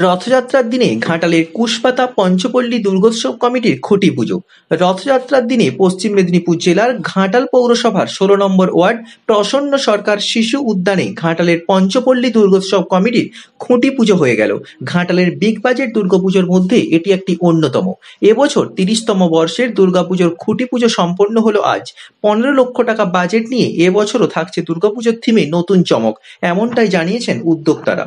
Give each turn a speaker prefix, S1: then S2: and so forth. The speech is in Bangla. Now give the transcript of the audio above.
S1: রথযাত্রার দিনে ঘাটালের কুশপাতা পঞ্চপল্লী দুর্গোৎসব কমিটির খুঁটি পুজো। রথযাত্রার দিনে পশ্চিম মেদিনীপুর জেলার ঘাটাল পৌরসভার ১৬ নম্বর ওয়ার্ড প্রসন্ন সরকার শিশু উদ্যানে ঘাটালের পঞ্চপল্লী দুর্গোৎসব কমিটির খুঁটি পুজো হয়ে গেল। ঘাটালের বিগ বাজেট দুর্গাপুজোর মধ্যে এটি একটি অন্যতম। এবছর ৩০তম বর্ষের দুর্গাপুজোর খুঁটি পুজো সম্পন্ন হলো আজ। ১৫ লক্ষ টাকা বাজেট নিয়ে এবছরও থাকছে দুর্গাপুজোর থিমে নতুন চমক, এমনটাই জানিয়েছেন উদ্যোক্তারা।